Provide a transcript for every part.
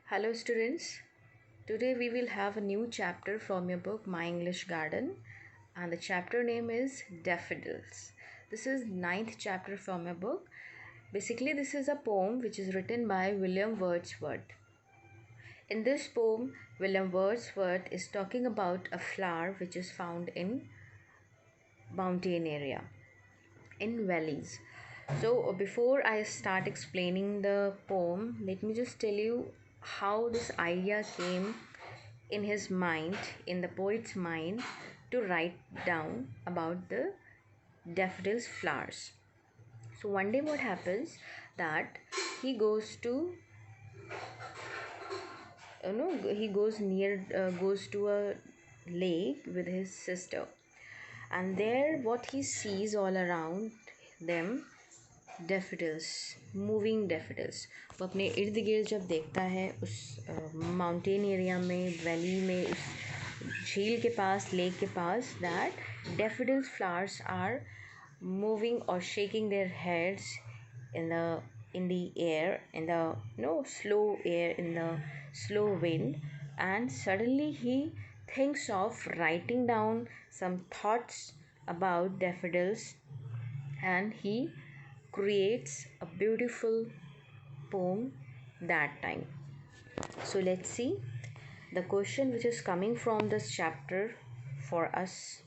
Hello, students. Today we will have a new chapter from your book My English Garden, and the chapter name is Daffodils. This is ninth chapter from your book. Basically, this is a poem which is written by William Wordsworth. In this poem, William Wordsworth is talking about a flower which is found in mountain area, in valleys. So, before I start explaining the poem, let me just tell you how this idea came in his mind, in the poet's mind, to write down about the daffodils flowers. So, one day, what happens that he goes to he goes to a lake with his sister, and there what he sees all around them daffodils moving daffodils वो अपने इर्द गिर्द जब देखता है उस mountain area में valley में उस झील के पास लेक के पास that daffodils flowers are moving or shaking their heads in the air in the slow air in the slow wind, and suddenly he thinks of writing down some thoughts about daffodils, and he creates a beautiful poem that time. So let's see the question which is coming from this chapter for us.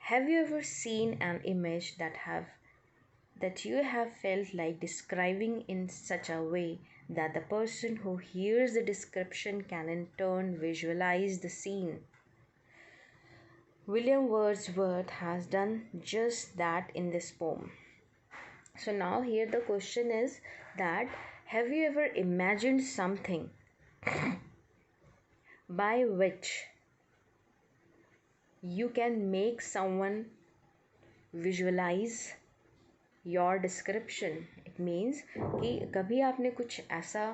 Have you ever seen an image that you have felt like describing in such a way that the person who hears the description can in turn visualize the scene? William Wordsworth has done just that in this poem. So now here the question is that have you ever imagined something by which you can make someone visualize your description? It means कि कभी आपने कुछ ऐसा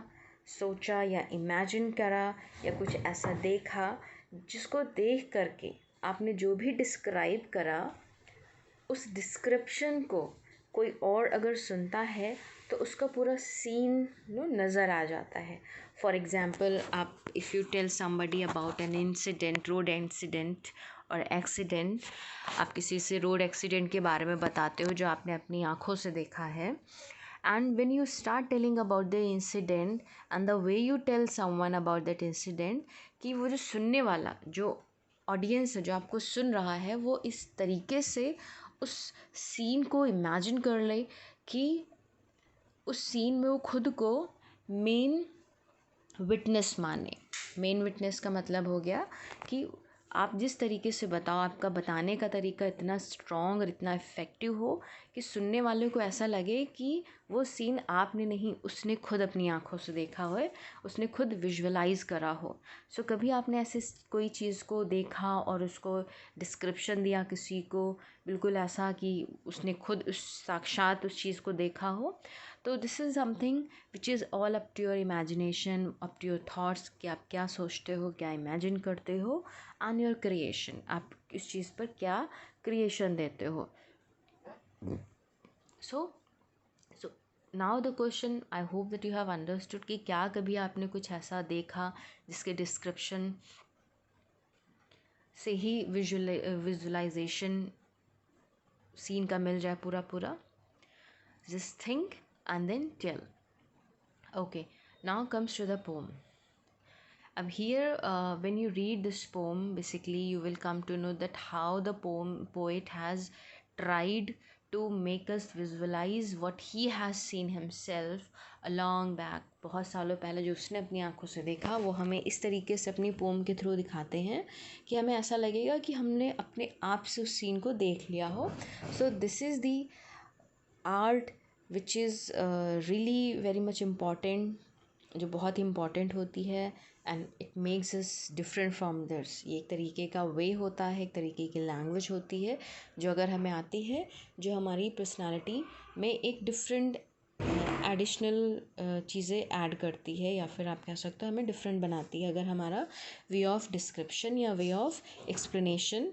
सोचा या imagine करा या कुछ ऐसा देखा जिसको देख करके आपने जो भी डिस्क्राइब करा उस डिस्क्रिप्शन को कोई और अगर सुनता है तो उसका पूरा सीन नज़र आ जाता है. फॉर एग्ज़ाम्पल, आप if you tell somebody about an incident, road incident और एक्सीडेंट, आप किसी से रोड एक्सीडेंट के बारे में बताते हो जो आपने अपनी आँखों से देखा है, and when you start telling about the incident and the way you tell someone about that incident, कि वो जो सुनने वाला, जो ऑडियंस है, जो आपको सुन रहा है, वो इस तरीके से उस सीन को इमेजिन कर ले कि उस सीन में वो खुद को मेन विटनेस माने. मेन विटनेस का मतलब हो गया कि आप जिस तरीके से बताओ, आपका बताने का तरीका इतना स्ट्रॉन्ग और इतना इफ़ेक्टिव हो कि सुनने वाले को ऐसा लगे कि वो सीन आपने नहीं, उसने खुद अपनी आँखों से देखा हो, उसने खुद विजुअलाइज करा हो. सो कभी आपने ऐसे कोई चीज़ को देखा और उसको डिस्क्रिप्शन दिया किसी को, बिल्कुल ऐसा कि उसने खुद उस साक्षात उस चीज़ को देखा हो. तो this is something which is all up to your imagination, up to your thoughts, कि आप क्या सोचते हो, क्या इमेजिन करते हो, एंड योर क्रिएशन, आप इस चीज़ पर क्या क्रिएशन देते हो. So now the question, I hope that you have understood कि क्या कभी आपने कुछ ऐसा देखा जिसके डिस्क्रिप्शन से ही विजुअलाइजेशन सीन का मिल जाए पूरा. Just think and then tell. Okay, now comes to the poem. Here when you read this poem, basically you will come to know that how the poet has tried to make us visualize what he has seen himself a long back. बहुत सालों पहले जो उसने अपनी आंखों से देखा वो हमें इस तरीके से अपनी पोम के थ्रू दिखाते हैं कि हमें ऐसा लगेगा कि हमने अपने आप से उस सीन को देख लिया हो. So this is the art which is really very much important, जो बहुत ही इम्पॉर्टेंट होती है, and it makes us different from others. ये एक तरीके का वे होता है, एक तरीके की लैंग्वेज होती है जो अगर हमें आती है, जो हमारी पर्सनालिटी में एक डिफरेंट एडिशनल चीज़ें ऐड करती है, या फिर आप कह सकते हो हमें डिफरेंट बनाती है अगर हमारा वे ऑफ डिस्क्रिप्शन या वे ऑफ एक्सप्लेनेशन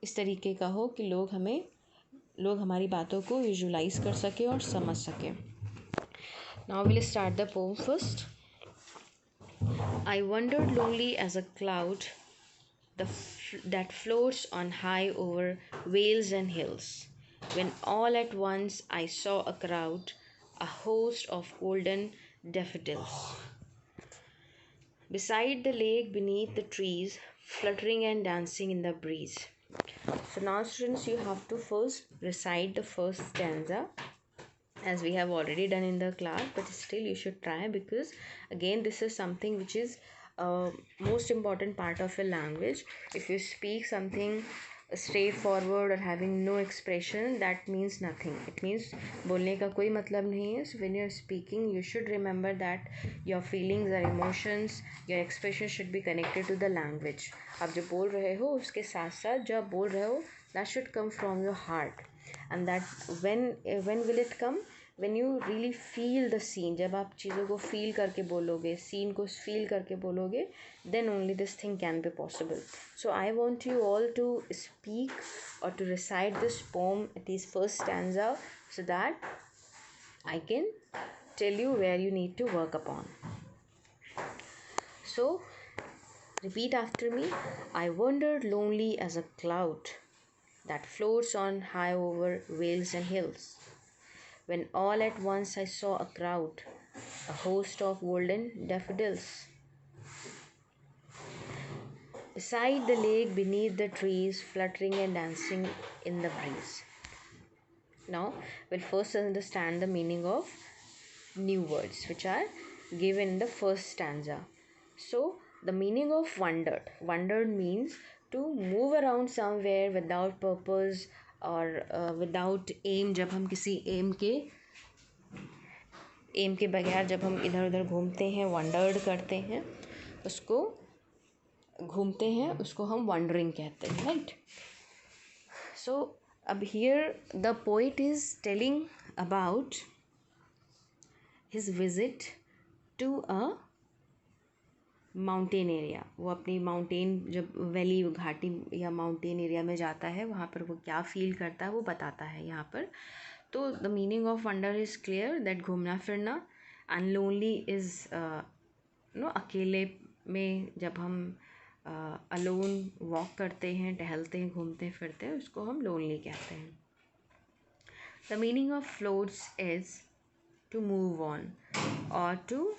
इस तरीके का हो कि लोग हमारी बातों को विजुलाइज कर सके और समझ सके. Now will start the pome first. I wandered lonely as a cloud that floats on high over vales and hills, when all at once I saw a crowd, a host of golden daffodils. Beside the lake, beneath the trees, fluttering and dancing in the breeze. So now, students, you have to first recite the first stanza as we have already done in the class, but still you should try, because again this is something which is most important part of a language. If you speak something straightforward or having no expression, that means nothing. It means बोलने का कोई मतलब नहीं है. So when you are speaking, you should remember that your feelings or emotions, your expression should be connected to the language. आप जो बोल रहे हो उसके साथ साथ जो आप बोल रहे हो, that should come from your heart. And that when will it come? When you really feel the scene. जब आप चीज़ों को feel करके बोलोगे, scene को feel करके बोलोगे, then only this thing can be possible. So I want you all to speak or to recite this poem, at least first stanza, so that I can tell you where you need to work upon. So repeat after me. I wandered lonely as a cloud that floats on high over vales and hills, when all at once I saw a crowd, a host of golden daffodils. Beside the lake, beneath the trees, fluttering and dancing in the breeze. Now, we'll first understand the meaning of new words which are given in the first stanza. So, the meaning of wandered. Wandered means to move around somewhere without purpose और without aim. जब हम किसी M के बगैर जब हम इधर उधर घूमते हैं, वंडर्ड करते हैं, उसको घूमते हैं, उसको हम वंडरिंग कहते हैं, राइट. सो अब here the poet is telling about his visit to a mountain area. वो अपनी माउंटेन जब वैली घाटी या माउंटेन एरिया में जाता है, वहाँ पर वो क्या फील करता है वो बताता है यहाँ पर. तो the meaning of wonder is clear that घूमना फिरना, एंड लोनली इज़ अकेले में जब हम अलोन वॉक करते हैं, टहलते हैं, घूमते फिरते हैं, उसको हम लोनली कहते हैं. The meaning of floats is to move on और टू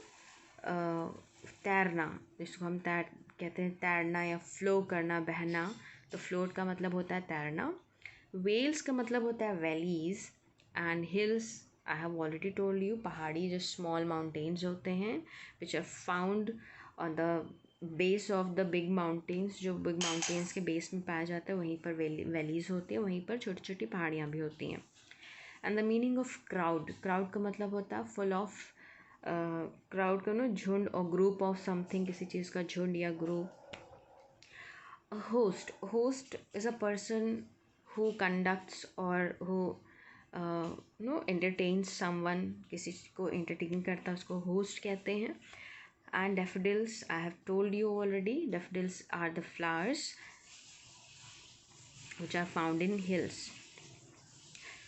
तैरना, जिसको हम कहते हैं तैरना या फ्लो करना, बहना. तो फ्लोट का मतलब होता है तैरना. वेल्स का मतलब होता है valleys. And hills, I have already told you, पहाड़ी जो स्मॉल माउंटेन्स होते हैं which are found on the base of the big mountains. जो बिग माउंटेन्स के बेस में पाया जाता है वहीं पर वैलीज़ होती हैं, वहीं पर छोटी छोटी पहाड़ियाँ भी होती हैं. And the meaning of crowd. Crowd का मतलब होता है फुल ऑफ. क्राउड का झुंड और ग्रुप ऑफ समथिंग, किसी चीज़ का झुंड या group. Host. Host is a person who conducts और हु एंटरटेन्स समवन. किसी को एंटरटेन करता है उसको होस्ट कहते हैं. And daffodils, I have told you already, daffodils are the flowers which are found in hills.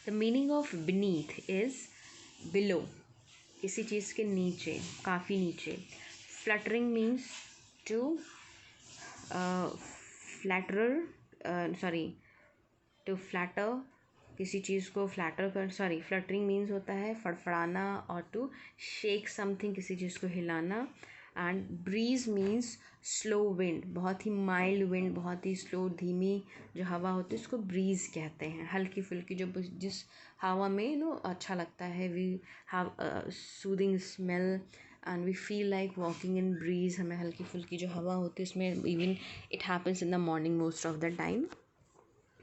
The meaning of beneath is below, किसी चीज़ के नीचे, काफ़ी नीचे. Fluttering means to to flatter, किसी चीज़ को फ्लैटर कर. फ्लटरिंग मीन्स होता है फड़फड़ाना, और टू शेक समथिंग, किसी चीज़ को हिलाना. And breeze means slow wind, बहुत ही माइल्ड विंड, बहुत ही स्लो धीमी जो हवा होती है उसको ब्रीज कहते हैं. हल्की फुल्की जो जिस हवा में अच्छा लगता है, we have soothing smell and we feel like walking in breeze. हमें हल्की फुल्की जो हवा होती है उसमें, even it happens in the morning most of the time.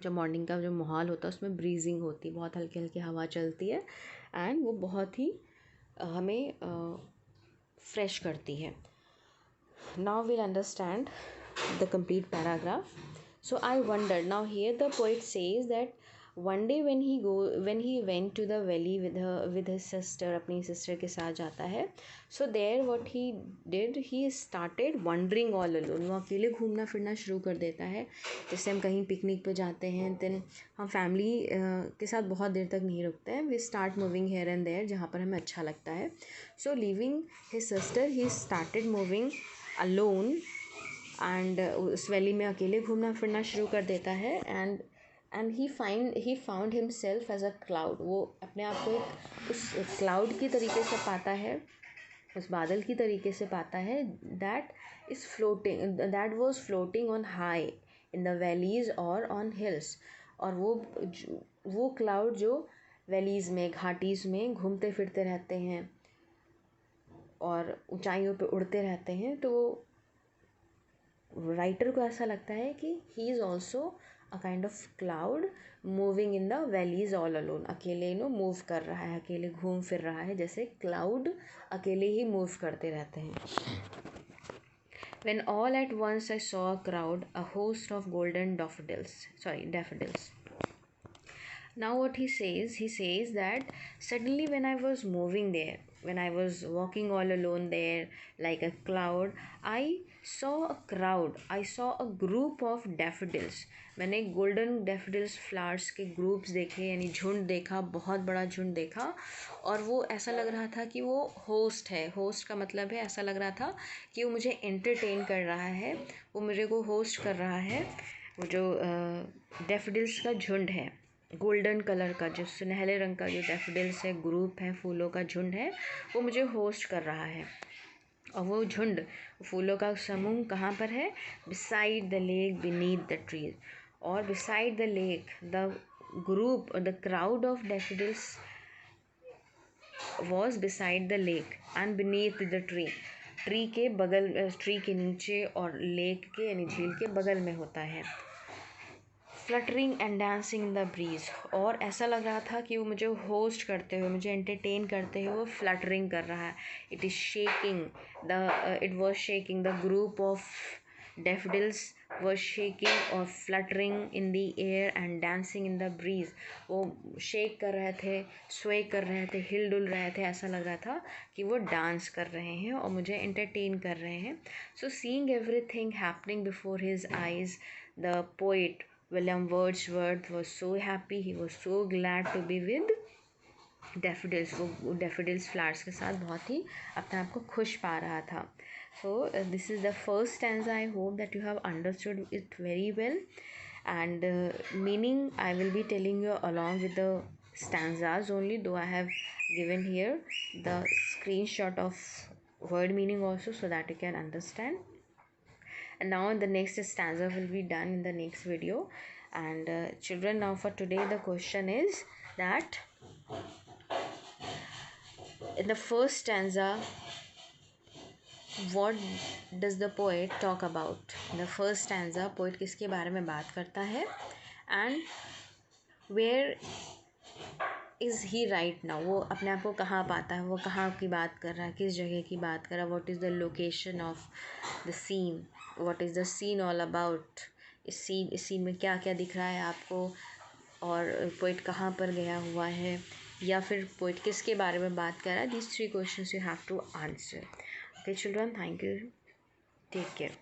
जो मॉर्निंग का जो माहौल होता है उसमें ब्रीजिंग होती है, बहुत हल्की हल्की हवा चलती है, एंड वो बहुत ही हमें फ्रेश करती है. Now will understand the complete paragraph. So I wonder. Now here the poet says that one day when he went to the valley with his sister, अपनी सिस्टर के साथ जाता है. So there what he did, he started wandering all alone. वो अकेले घूमना फिरना शुरू कर देता है. जैसे हम कहीं पिकनिक पे जाते हैं, then हम फैमिली के साथ बहुत देर तक नहीं रुकते हैं. We start moving here and there जहाँ पर हमें अच्छा लगता है. So leaving his sister, he started moving alone and उस वैली में अकेले घूमना फिरना शुरू कर देता है. and he found himself as a cloud. वो अपने आप को एक उस क्लाउड की तरीके से पाता है, उस बादल की तरीके से पाता है. that was floating on high in the valleys or on hills. और वो क्लाउड जो वैलीज़ में, घाटीज़ में घूमते फिरते रहते हैं और ऊंचाइयों पे उड़ते रहते हैं. तो राइटर को ऐसा लगता है कि he is also a kind of cloud moving in the valleys all alone. अकेले मूव कर रहा है, अकेले घूम फिर रहा है, जैसे क्लाउड अकेले ही मूव करते रहते हैं. When all at once I saw a crowd, a host of golden daffodils. Now what he says that suddenly when I was moving there, when I was walking all alone there like a cloud, I saw a crowd, I saw a group of daffodils. मैंने golden daffodils flowers के groups देखे, यानी झुंड देखा, बहुत बड़ा झुंड देखा. और वो ऐसा लग रहा था कि वो होस्ट है. होस्ट का मतलब है, ऐसा लग रहा था कि वो मुझे एंटरटेन कर रहा है, वो मेरे को होस्ट कर रहा है. वो जो डैफोडिल्स का झुंड है, गोल्डन कलर का, जो सुनहरे रंग का जो डैफोडिल्स है, ग्रुप है, फूलों का झुंड है, वो मुझे होस्ट कर रहा है. और वो झुंड, फूलों का समूह कहाँ पर है? Beside the lake beneath the trees. और beside the lake the group, the crowd of daffodils was beside the lake and beneath the tree. Tree के बगल, ट्री के नीचे और लेक के यानी झील के बगल में होता है. Fluttering and dancing in the bridge. और ऐसा लग रहा था कि वो मुझे होस्ट करते हुए, मुझे एंटरटेन करते हुए वो फ्लटरिंग कर रहा है. It was shaking the group of daffodils was shaking और fluttering in the air and dancing in the breeze. वो शेक कर रहे थे, स्वे कर रहे थे, हिल डुल रहे थे. ऐसा लग रहा था कि वो डांस कर रहे हैं और मुझे एंटरटेन कर रहे हैं. सो seeing everything happening before his eyes, the poet William Wordsworth was so happy, he was so glad to be with daffodils. वो daffodils flowers के साथ बहुत ही अपने आप को खुश पा रहा था. So this is the first stanza. I hope that you have understood it very well, and meaning I will be telling you along with the stanzas only, though I have given here the screenshot of word meaning also so that you can understand. And now the next stanza will be done in the next video. And children, now for today the question is that in the first stanza what does the poet talk about? In the first stanza poet किसके बारे में बात करता है, and where is he right now? वो अपने आप को कहाँ पाता है, वो कहाँ की बात कर रहा है, किस जगह की बात कर रहा है. what is the location of the scene, what is the scene all about? इस सीन में क्या क्या दिख रहा है आपको, और पोइट कहाँ पर गया हुआ है, या फिर पोइट किसके बारे में बात कर रहा है. these 3 questions you have to answer. Okay children, thank you, take care.